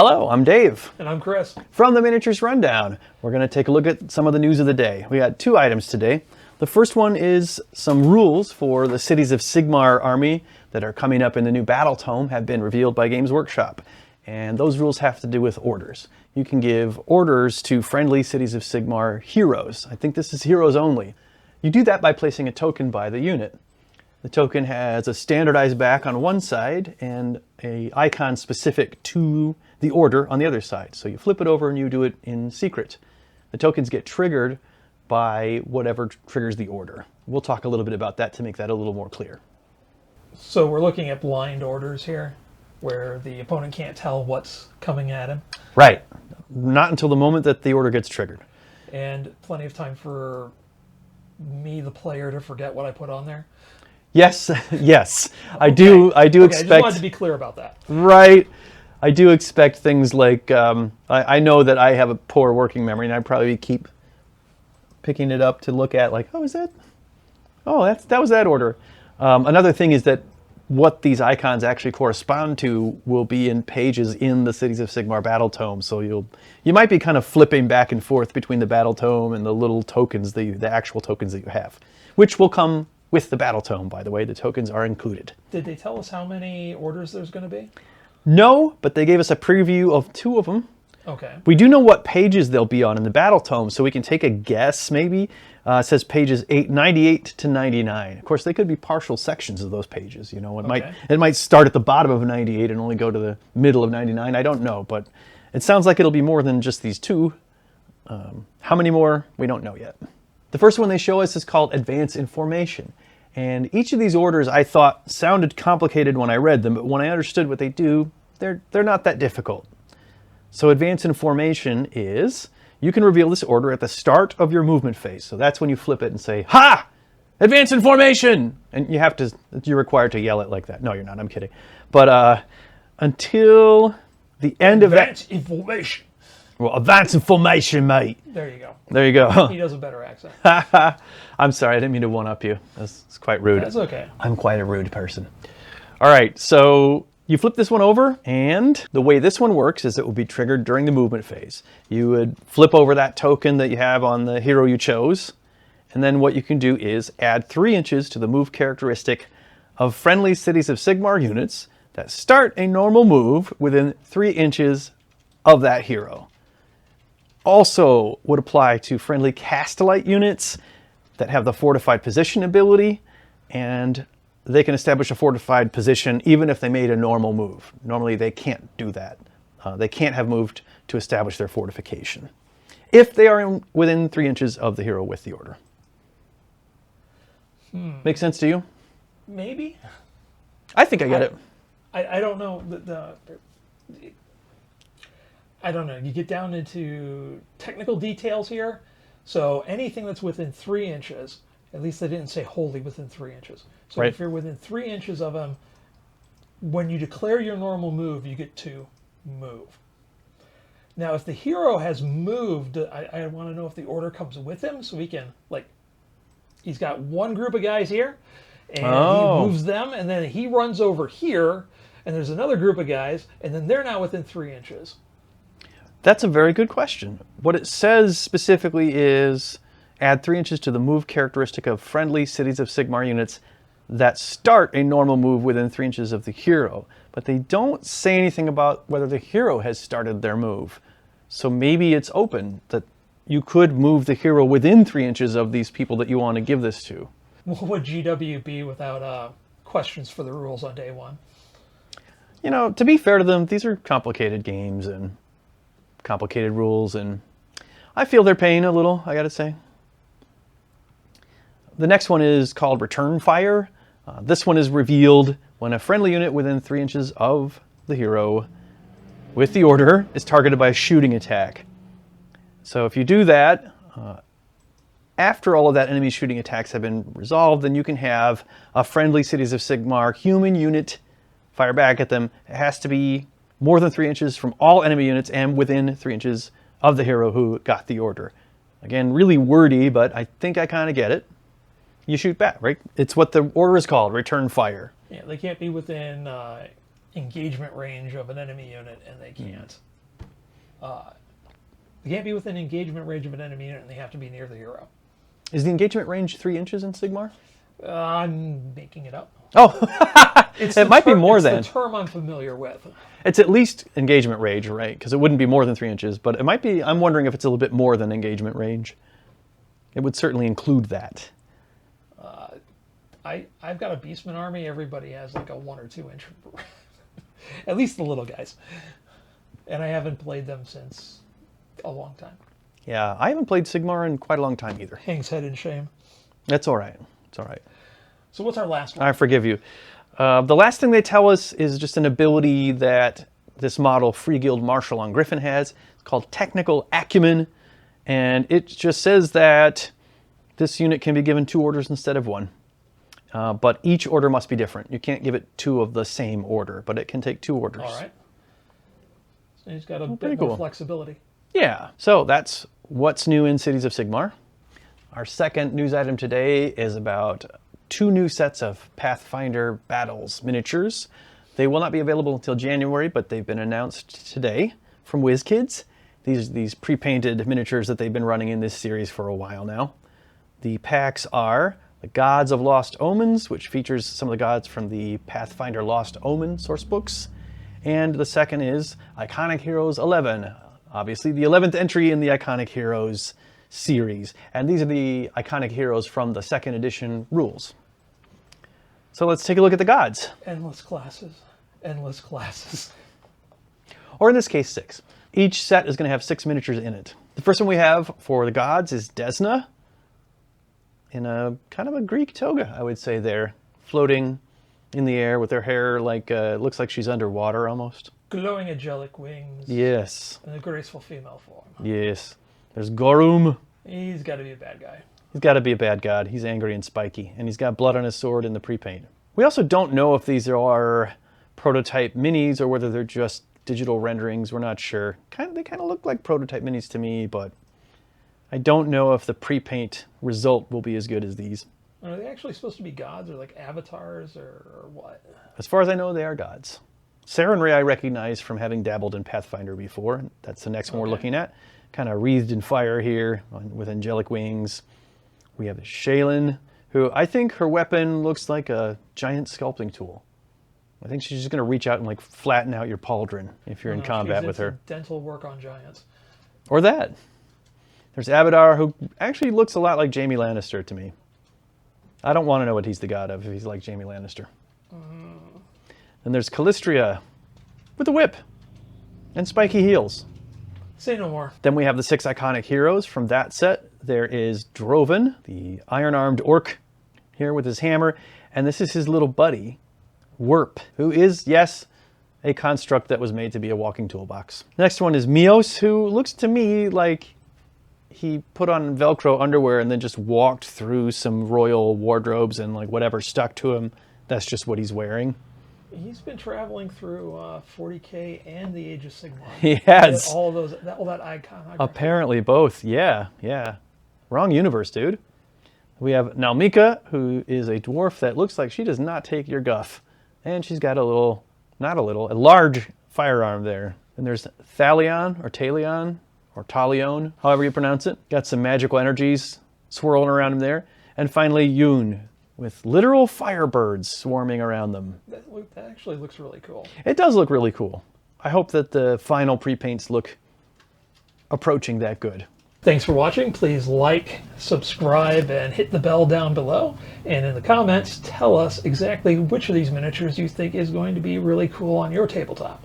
Hello, I'm Dave. And I'm Chris. From the Miniatures Rundown. We're going to take a look at some of the news of the day. We got 2 items today. The first one is some rules for the Cities of Sigmar army that are coming up in the new Battle Tome have been revealed by Games Workshop. And those rules have to do with orders. You can give orders to friendly Cities of Sigmar heroes. I think this is heroes only. You do that by placing a token by the unit. The token has a standardized back on one side and an icon specific to the order on the other side. So you flip it over and you do it in secret. The tokens get triggered by whatever triggers the order. We'll talk a little bit about that to make that a little more clear. So we're looking at blind orders here, where the opponent can't tell what's coming at him. Right. Not until the moment that the order gets triggered. And plenty of time for me, the player, to forget what I put on there. Yes, yes. Okay. I do okay, expect... I just wanted to be clear about that. Right. I do expect things like, I know that I have a poor working memory and I probably keep picking it up to look at like, oh, is that? Oh, that was that order. Another thing is that what these icons actually correspond to will be in pages in the Cities of Sigmar Battle Tome. So you might be kind of flipping back and forth between the Battle Tome and the little tokens, the actual tokens that you have, which will come with the Battle Tome, by the way. The tokens are included. Did they tell us how many orders there's going to be? No, but they gave us a preview of 2 of them. Okay. We do know what pages they'll be on in the Battle Tome, so we can take a guess maybe. It says pages 98 to 99. Of course, they could be partial sections of those pages. You know, it might start at the bottom of 98 and only go to the middle of 99. I don't know, but it sounds like it'll be more than just these 2. How many more? We don't know yet. The first one they show us is called Advance in Formation. And each of these orders I thought sounded complicated when I read them, but when I understood what they do, they're not that difficult. So Advance in Formation is, you can reveal this order at the start of your movement phase. So that's when you flip it and say, ha! Advance in Formation! And you're required to yell it like that. No, you're not, I'm kidding. But until the end of that... Advance in Formation! Well, Advance in Formation, mate! There you go. There you go. He does a better accent. I'm sorry, I didn't mean to one-up you. That's quite rude. That's okay. I'm quite a rude person. All right, so you flip this one over, and the way this one works is it will be triggered during the movement phase. You would flip over that token that you have on the hero you chose, and then what you can do is add 3 inches to the move characteristic of friendly Cities of Sigmar units that start a normal move within 3 inches of that hero. Also would apply to friendly Castellite units that have the fortified position ability, and they can establish a fortified position even if they made a normal move. Normally they can't do that. They can't have moved to establish their fortification if they are within 3 inches of the hero with the order. Make sense to you? Maybe. I think I get it. I don't know. I don't know. You get down into technical details here. So anything that's within 3 inches, at least they didn't say wholly within 3 inches. So right. If you're within 3 inches of them, when you declare your normal move, you get to move. Now, if the hero has moved, I want to know if the order comes with him, so we can, like, he's got one group of guys here, and he moves them, and then he runs over here, and there's another group of guys, and then they're now within 3 inches. That's a very good question. What it says specifically is add 3 inches to the move characteristic of friendly Cities of Sigmar units that start a normal move within 3 inches of the hero. But they don't say anything about whether the hero has started their move. So maybe it's open that you could move the hero within 3 inches of these people that you want to give this to. What would GW be without questions for the rules on day one? You know, to be fair to them, these are complicated games and complicated rules, and I feel their pain a little, I gotta say. The next one is called Return Fire. This one is revealed when a friendly unit within 3 inches of the hero with the order is targeted by a shooting attack. So if you do that, after all of that enemy's shooting attacks have been resolved, then you can have a friendly Cities of Sigmar human unit fire back at them. It has to be more than 3 inches from all enemy units and within 3 inches of the hero who got the order. Again, really wordy, but I think I kind of get it. You shoot back, right? It's what the order is called, return fire. Yeah, they can't be within engagement range of an enemy unit, and they can't They can't be within engagement range of an enemy unit, and they have to be near the hero. Is the engagement range 3 inches in Sigmar? I'm making it up. Oh, it might be more than. It's the term I'm familiar with. It's at least engagement range, right? Because it wouldn't be more than 3 inches, but it might be. I'm wondering if it's a little bit more than engagement range. It would certainly include that. I've got a Beastman army. Everybody has like a 1 or 2 inch, at least the little guys, and I haven't played them since a long time. Yeah, I haven't played Sigmar in quite a long time either. Hangs head in shame. That's all right. It's all right. So what's our last one? I forgive you. The last thing they tell us is just an ability that this model Free Guild Marshal on Griffin has. It's called Technical Acumen, and it just says that this unit can be given 2 orders instead of 1. But each order must be different. You can't give it 2 of the same order, but it can take 2 orders. All right. So he's got a bit more flexibility. Yeah, so that's what's new in Cities of Sigmar. Our second news item today is about 2 new sets of Pathfinder Battles miniatures. They will not be available until January, but they've been announced today from WizKids. These pre-painted miniatures that they've been running in this series for a while now. The packs are the Gods of Lost Omens, which features some of the gods from the Pathfinder Lost Omen source books. And the second is Iconic Heroes 11, obviously the 11th entry in the Iconic Heroes series. And these are the Iconic Heroes from the 2nd edition rules. So let's take a look at the gods. Endless classes. Endless classes. Or in this case, 6. Each set is going to have 6 miniatures in it. The first one we have for the gods is Desna, in a kind of a Greek toga, I would say there, floating in the air with her hair like, looks like she's underwater almost. Glowing angelic wings. Yes. And a graceful female form. Yes. There's Gorum. He's got to be a bad guy. He's got to be a bad god. He's angry and spiky, and he's got blood on his sword in the pre-paint. We also don't know if these are prototype minis or whether they're just digital renderings. We're not sure. They kind of look like prototype minis to me, but I don't know if the pre-paint result will be as good as these. Are they actually supposed to be gods or like avatars or what? As far as I know, they are gods. Sarenrae I recognize from having dabbled in Pathfinder before. That's the next one we're looking at. Kind of wreathed in fire here with angelic wings. We have Shaylin, who I think her weapon looks like a giant sculpting tool. I think she's just going to reach out and like flatten out your pauldron if you're in combat with her. Dental work on giants. Or that. There's Abadar, who actually looks a lot like Jaime Lannister to me. I don't want to know what he's the god of if he's like Jaime Lannister. Then there's Callistria with a whip and spiky heels. Say no more. Then we have the 6 iconic heroes from that set. There is Droven, the iron-armed orc here with his hammer. And this is his little buddy, Werp, who is, yes, a construct that was made to be a walking toolbox. Next one is Mios, who looks to me like he put on Velcro underwear and then just walked through some royal wardrobes and like whatever stuck to him. That's just what he's wearing. He's been traveling through 40K and the Age of Sigmar. He has. All that iconography. Apparently both. Yeah. Wrong universe, dude. We have Nalmika, who is a dwarf that looks like she does not take your guff. And she's got a large firearm there. And there's Thalion, or Talion, or Talion, however you pronounce it. Got some magical energies swirling around him there. And finally, Yoon, with literal firebirds swarming around them. That actually looks really cool. It does look really cool. I hope that the final pre-paints look approaching that good. Thanks for watching. Please like, subscribe, and hit the bell down below. And in the comments, tell us exactly which of these miniatures you think is going to be really cool on your tabletop.